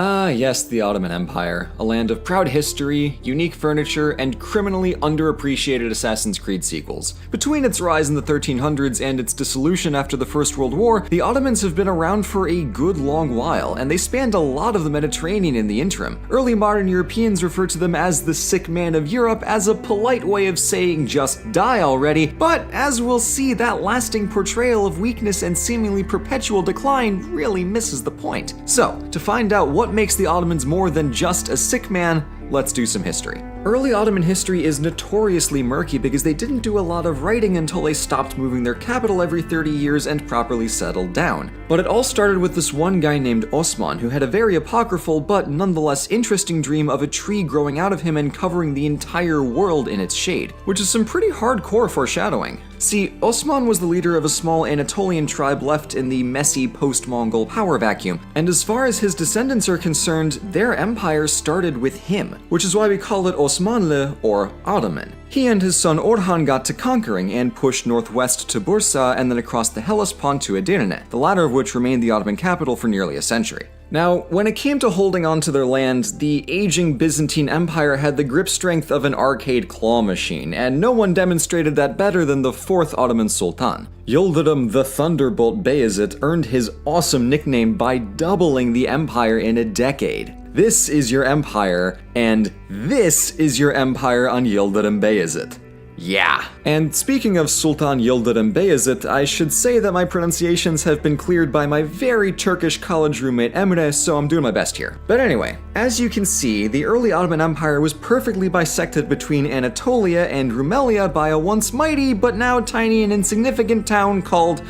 Ah, yes, the Ottoman Empire, a land of proud history, unique furniture, and criminally underappreciated Assassin's Creed sequels. Between its rise in the 1300s and its dissolution after the First World War, the Ottomans have been around for a good long while, and they spanned a lot of the Mediterranean in the interim. Early modern Europeans refer to them as the sick man of Europe as a polite way of saying just die already, but as we'll see, that lasting portrayal of weakness and seemingly perpetual decline really misses the point. So, to find out what makes the Ottomans more than just a sick man, let's do some history. Early Ottoman history is notoriously murky because they didn't do a lot of writing until they stopped moving their capital every 30 years and properly settled down. But it all started with this one guy named Osman, who had a very apocryphal but nonetheless interesting dream of a tree growing out of him and covering the entire world in its shade, which is some pretty hardcore foreshadowing. See, Osman was the leader of a small Anatolian tribe left in the messy post-Mongol power vacuum, and as far as his descendants are concerned, their empire started with him, which is why we call it Osmanlı or Ottoman. He and his son Orhan got to conquering and pushed northwest to Bursa and then across the Hellespont to Edirne, the latter of which remained the Ottoman capital for nearly a century. Now, when it came to holding on to their land, the aging Byzantine Empire had the grip strength of an arcade claw machine, and no one demonstrated that better than the fourth Ottoman Sultan. Yildirim the Thunderbolt Bayezid earned his awesome nickname by doubling the empire in a decade. This is your empire, and this is your empire on Yildirim Bayezid. Yeah. And speaking of Sultan Yildirim Bayezid, I should say that my pronunciations have been cleared by my very Turkish college roommate Emre, so I'm doing my best here. But anyway, as you can see, the early Ottoman Empire was perfectly bisected between Anatolia and Rumelia by a once mighty but now tiny and insignificant town called,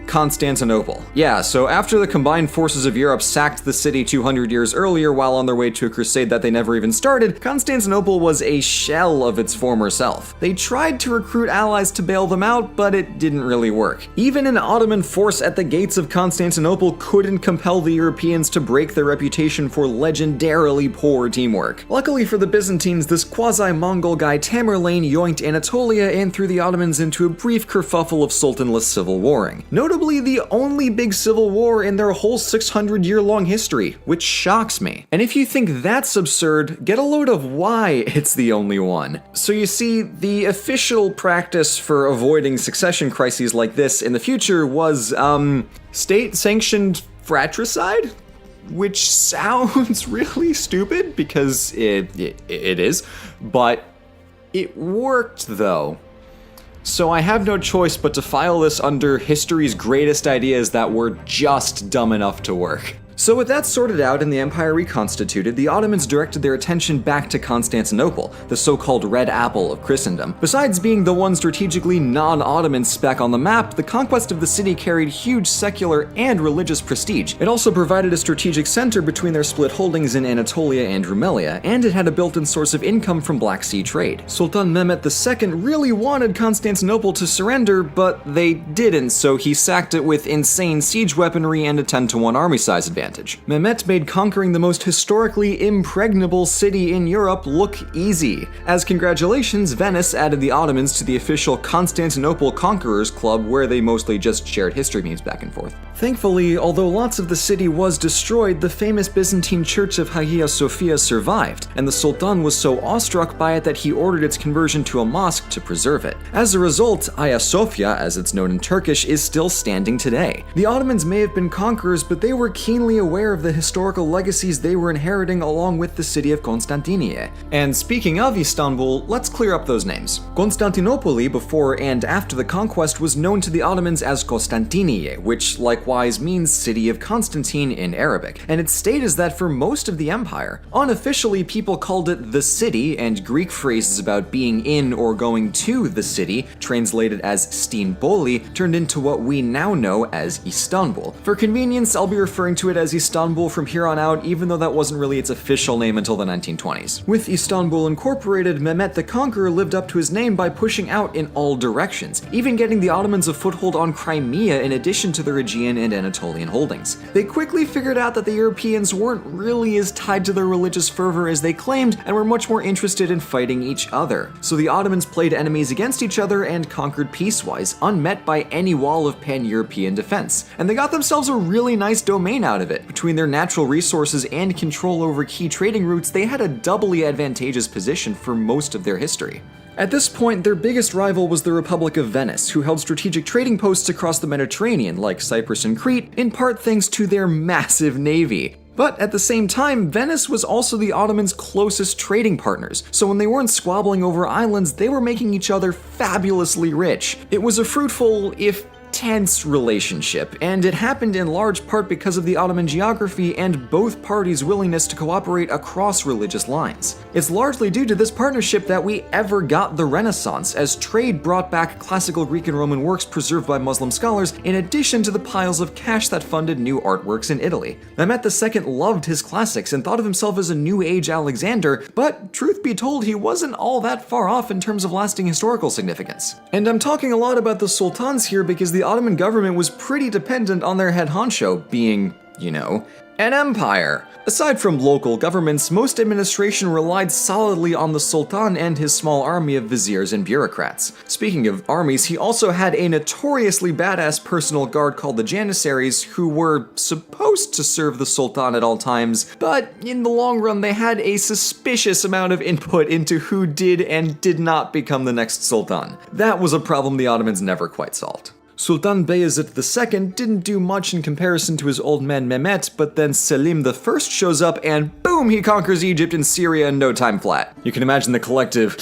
Constantinople. Yeah, so after the combined forces of Europe sacked the city 200 years earlier while on their way to a crusade that they never even started, Constantinople was a shell of its former self. They tried to recruit allies to bail them out, but it didn't really work. Even an Ottoman force at the gates of Constantinople couldn't compel the Europeans to break their reputation for legendarily poor teamwork. Luckily for the Byzantines, this quasi-Mongol guy Tamerlane yoinked Anatolia and threw the Ottomans into a brief kerfuffle of sultanless civil warring. Notably the only big civil war in their whole 600-year-long history, which shocks me. And if you think that's absurd, get a load of why it's the only one. So you see, the official practice for avoiding succession crises like this in the future was, state-sanctioned fratricide? Which sounds really stupid, because it is, but it worked though. So I have no choice but to file this under history's greatest ideas that were just dumb enough to work. So with that sorted out and the empire reconstituted, the Ottomans directed their attention back to Constantinople, the so-called Red Apple of Christendom. Besides being the one strategically non-Ottoman speck on the map, the conquest of the city carried huge secular and religious prestige. It also provided a strategic center between their split holdings in Anatolia and Rumelia, and it had a built-in source of income from Black Sea trade. Sultan Mehmet II really wanted Constantinople to surrender, but they didn't, so he sacked it with insane siege weaponry and a 10-to-1 army size advantage. Mehmet made conquering the most historically impregnable city in Europe look easy. As congratulations, Venice added the Ottomans to the official Constantinople Conquerors Club, where they mostly just shared history memes back and forth. Thankfully, although lots of the city was destroyed, the famous Byzantine church of Hagia Sophia survived, and the Sultan was so awestruck by it that he ordered its conversion to a mosque to preserve it. As a result, Hagia Sophia, as it's known in Turkish, is still standing today. The Ottomans may have been conquerors, but they were keenly aware of the historical legacies they were inheriting along with the city of Constantinople. And speaking of Istanbul, let's clear up those names. Constantinople, before and after the conquest, was known to the Ottomans as Constantiniye, which likewise means City of Constantine in Arabic, and it stayed as that for most of the empire. Unofficially, people called it the city, and Greek phrases about being in or going to the city, translated as Stinboli, turned into what we now know as Istanbul. For convenience, I'll be referring to it as Istanbul from here on out, even though that wasn't really its official name until the 1920s. With Istanbul incorporated, Mehmet the Conqueror lived up to his name by pushing out in all directions, even getting the Ottomans a foothold on Crimea in addition to their Aegean Syrian and Anatolian holdings. They quickly figured out that the Europeans weren't really as tied to their religious fervor as they claimed and were much more interested in fighting each other. So the Ottomans played enemies against each other and conquered peacewise, unmet by any wall of pan-European defense. And they got themselves a really nice domain out of it. Between their natural resources and control over key trading routes, they had a doubly advantageous position for most of their history. At this point, their biggest rival was the Republic of Venice, who held strategic trading posts across the Mediterranean, like Cyprus and Crete, in part thanks to their massive navy. But at the same time, Venice was also the Ottomans' closest trading partners, so when they weren't squabbling over islands, they were making each other fabulously rich. It was a fruitful, if tense relationship, and it happened in large part because of the Ottoman geography and both parties' willingness to cooperate across religious lines. It's largely due to this partnership that we ever got the Renaissance, as trade brought back classical Greek and Roman works preserved by Muslim scholars, in addition to the piles of cash that funded new artworks in Italy. Mehmet II loved his classics and thought of himself as a New Age Alexander, but truth be told, he wasn't all that far off in terms of lasting historical significance. And I'm talking a lot about the sultans here because the Ottoman government was pretty dependent on their head honcho being, an empire. Aside from local governments, most administration relied solidly on the Sultan and his small army of viziers and bureaucrats. Speaking of armies, he also had a notoriously badass personal guard called the Janissaries, who were supposed to serve the Sultan at all times, but in the long run they had a suspicious amount of input into who did and did not become the next Sultan. That was a problem the Ottomans never quite solved. Sultan Bayezid II didn't do much in comparison to his old man Mehmet, but then Selim I shows up and boom, he conquers Egypt and Syria in no time flat. You can imagine the collective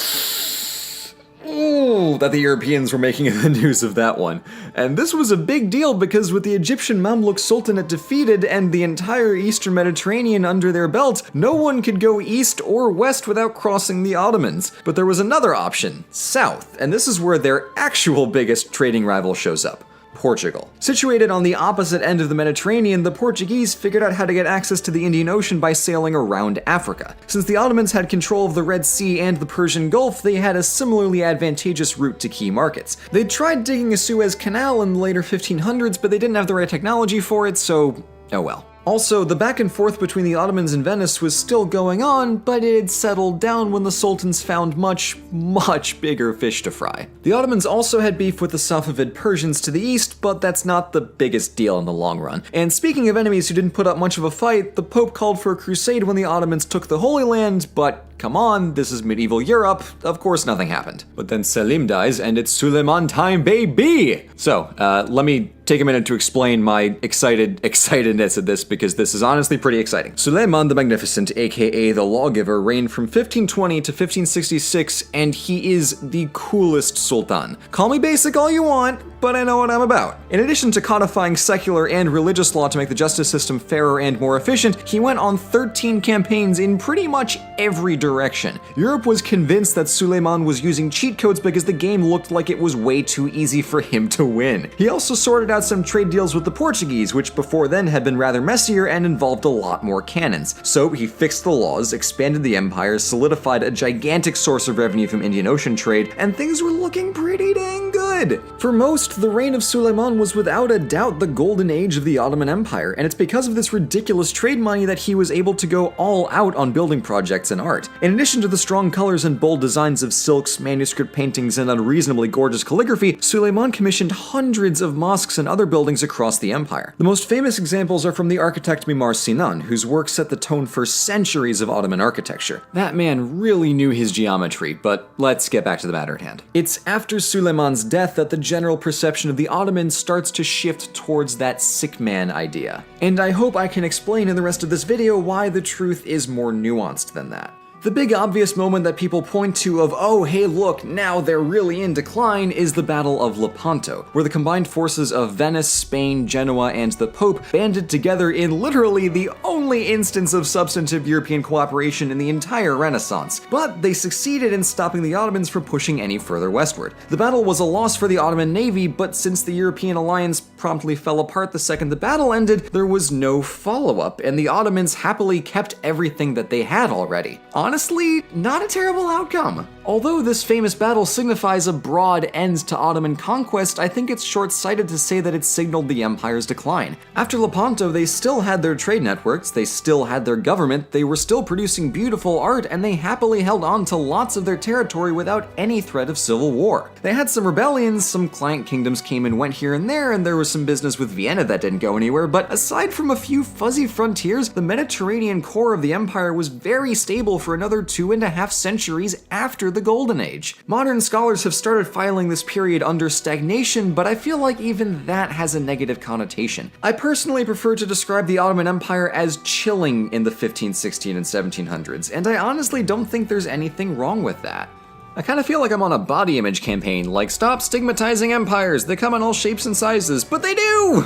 ooh that the Europeans were making in the news of that one. And this was a big deal because with the Egyptian Mamluk Sultanate defeated and the entire eastern Mediterranean under their belt, no one could go east or west without crossing the Ottomans. But there was another option, south, and this is where their actual biggest trading rival shows up. Portugal. Situated on the opposite end of the Mediterranean, the Portuguese figured out how to get access to the Indian Ocean by sailing around Africa. Since the Ottomans had control of the Red Sea and the Persian Gulf, they had a similarly advantageous route to key markets. They tried digging a Suez Canal in the later 1500s, but they didn't have the right technology for it, so oh well. Also, the back and forth between the Ottomans and Venice was still going on, but it had settled down when the sultans found much bigger fish to fry. The Ottomans also had beef with the Safavid Persians to the east, but that's not the biggest deal in the long run. And speaking of enemies who didn't put up much of a fight, the Pope called for a crusade when the Ottomans took the Holy Land, but come on, this is medieval Europe, of course nothing happened. But then Selim dies and it's Suleiman time, baby! So, let me take a minute to explain my excitedness at this, because this is honestly pretty exciting. Suleiman the Magnificent, aka the Lawgiver, reigned from 1520 to 1566, and he is the coolest sultan. Call me basic all you want, but I know what I'm about. In addition to codifying secular and religious law to make the justice system fairer and more efficient, he went on 13 campaigns in pretty much every direction. Europe was convinced that Suleiman was using cheat codes because the game looked like it was way too easy for him to win. He also sorted out some trade deals with the Portuguese, which before then had been rather messier and involved a lot more cannons. So he fixed the laws, expanded the empire, solidified a gigantic source of revenue from Indian Ocean trade, and things were looking pretty dang good. For most, the reign of Suleiman was without a doubt the golden age of the Ottoman Empire, and it's because of this ridiculous trade money that he was able to go all out on building projects and art. In addition to the strong colors and bold designs of silks, manuscript paintings, and unreasonably gorgeous calligraphy, Suleiman commissioned hundreds of mosques and other buildings across the empire. The most famous examples are from the architect Mimar Sinan, whose work set the tone for centuries of Ottoman architecture. That man really knew his geometry, but let's get back to the matter at hand. It's after Suleiman's death that the general perception of the Ottomans starts to shift towards that sick man idea. And I hope I can explain in the rest of this video why the truth is more nuanced than that. The big obvious moment that people point to of, oh hey look, now they're really in decline, is the Battle of Lepanto, where the combined forces of Venice, Spain, Genoa, and the Pope banded together in literally the only only instance of substantive European cooperation in the entire Renaissance, but they succeeded in stopping the Ottomans from pushing any further westward. The battle was a loss for the Ottoman navy, but since the European alliance promptly fell apart the second the battle ended, there was no follow-up, and the Ottomans happily kept everything that they had already. Honestly, not a terrible outcome. Although this famous battle signifies a broad end to Ottoman conquest, I think it's short-sighted to say that it signaled the empire's decline. After Lepanto, they still had their trade networks, they still had their government, they were still producing beautiful art, and they happily held on to lots of their territory without any threat of civil war. They had some rebellions, some client kingdoms came and went here and there was some business with Vienna that didn't go anywhere, but aside from a few fuzzy frontiers, the Mediterranean core of the empire was very stable for another 2.5 centuries after the Golden Age. Modern scholars have started filing this period under stagnation, but I feel like even that has a negative connotation. I personally prefer to describe the Ottoman Empire as chilling in the 15, 16, and 1700s, and I honestly don't think there's anything wrong with that. I kind of feel like I'm on a body image campaign, like stop stigmatizing empires, they come in all shapes and sizes, but they do!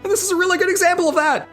And this is a really good example of that!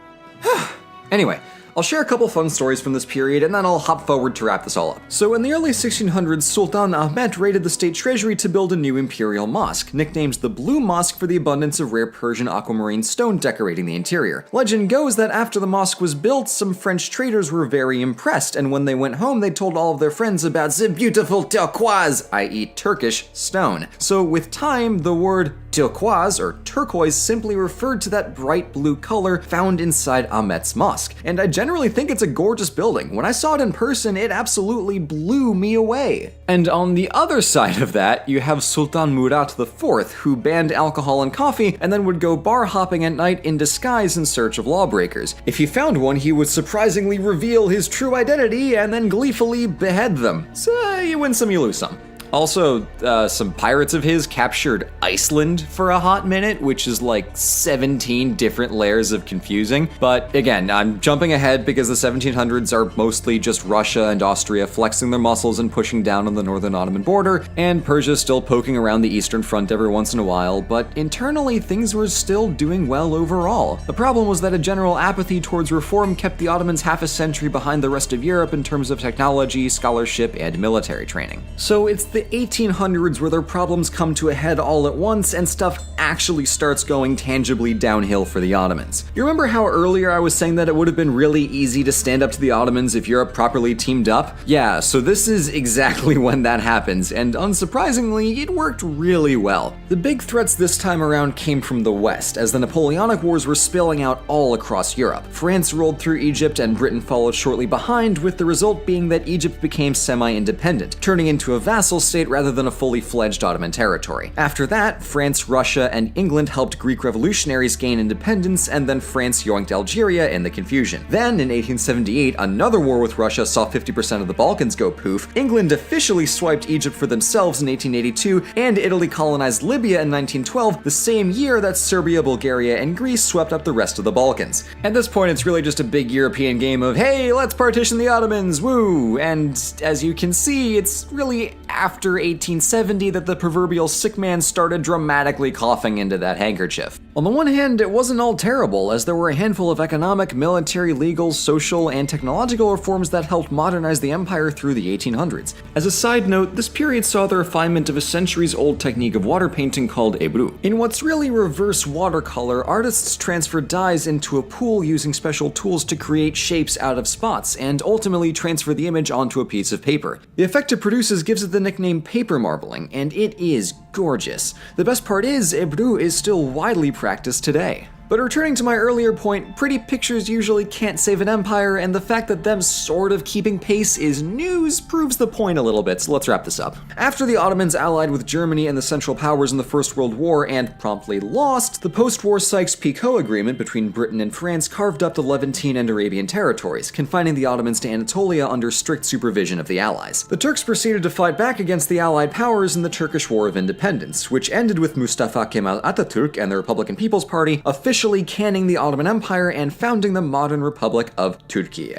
Anyway, I'll share a couple fun stories from this period, and then I'll hop forward to wrap this all up. So in the early 1600s, Sultan Ahmed raided the state treasury to build a new imperial mosque, nicknamed the Blue Mosque for the abundance of rare Persian aquamarine stone decorating the interior. Legend goes that after the mosque was built, some French traders were very impressed, and when they went home, they told all of their friends about the beautiful turquoise, i.e. Turkish, stone. So with time, the word turquoise, or turquoise, simply referred to that bright blue color found inside Ahmed's mosque. And I generally think it's a gorgeous building. When I saw it in person, it absolutely blew me away. And on the other side of that, you have Sultan Murat IV, who banned alcohol and coffee, and then would go bar hopping at night in disguise in search of lawbreakers. If he found one, he would surprisingly reveal his true identity and then gleefully behead them. So you win some, you lose some. Also, some pirates of his captured Iceland for a hot minute, which is like 17 different layers of confusing. But again, I'm jumping ahead because the 1700s are mostly just Russia and Austria flexing their muscles and pushing down on the northern Ottoman border, and Persia still poking around the eastern front every once in a while, but internally things were still doing well overall. The problem was that a general apathy towards reform kept the Ottomans half a century behind the rest of Europe in terms of technology, scholarship, and military training. So it's the 1800s where their problems come to a head all at once and stuff actually starts going tangibly downhill for the Ottomans. You remember how earlier I was saying that it would have been really easy to stand up to the Ottomans if Europe properly teamed up? Yeah, so this is exactly when that happens, and unsurprisingly, it worked really well. The big threats this time around came from the West, as the Napoleonic Wars were spilling out all across Europe. France rolled through Egypt and Britain followed shortly behind, with the result being that Egypt became semi-independent, turning into a vassal state rather than a fully fledged Ottoman territory. After that, France, Russia, and England helped Greek revolutionaries gain independence, and then France yoinked Algeria in the confusion. Then, in 1878, another war with Russia saw 50% of the Balkans go poof, England officially swiped Egypt for themselves in 1882, and Italy colonized Libya in 1912, the same year that Serbia, Bulgaria, and Greece swept up the rest of the Balkans. At this point, it's really just a big European game of, hey, let's partition the Ottomans, woo! And as you can see, it's really after 1870 that the proverbial sick man started dramatically coughing into that handkerchief. On the one hand, it wasn't all terrible, as there were a handful of economic, military, legal, social, and technological reforms that helped modernize the empire through the 1800s. As a side note, this period saw the refinement of a centuries-old technique of water painting called ebru. In what's really reverse watercolor, artists transferred dyes into a pool using special tools to create shapes out of spots, and ultimately transfer the image onto a piece of paper. The effect it produces gives it the nickname paper marbling, and it is gorgeous. The best part is, ebru is still widely practiced today. But returning to my earlier point, pretty pictures usually can't save an empire, and the fact that them sort of keeping pace is news proves the point a little bit, so let's wrap this up. After the Ottomans allied with Germany and the Central Powers in the First World War and promptly lost, the post-war Sykes-Picot Agreement between Britain and France carved up the Levantine and Arabian territories, confining the Ottomans to Anatolia under strict supervision of the Allies. The Turks proceeded to fight back against the Allied powers in the Turkish War of Independence, which ended with Mustafa Kemal Atatürk and the Republican People's Party officially canning the Ottoman Empire and founding the modern Republic of Turkey.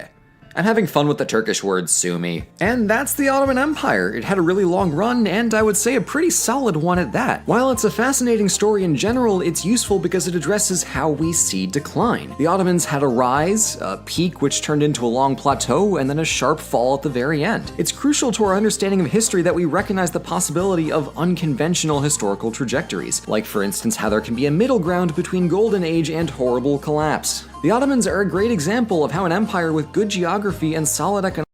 I'm having fun with the Turkish word sumi. And that's the Ottoman Empire. It had a really long run, and I would say a pretty solid one at that. While it's a fascinating story in general, it's useful because it addresses how we see decline. The Ottomans had a rise, a peak which turned into a long plateau, and then a sharp fall at the very end. It's crucial to our understanding of history that we recognize the possibility of unconventional historical trajectories, like for instance how there can be a middle ground between golden age and horrible collapse. The Ottomans are a great example of how an empire with good geography and solid economic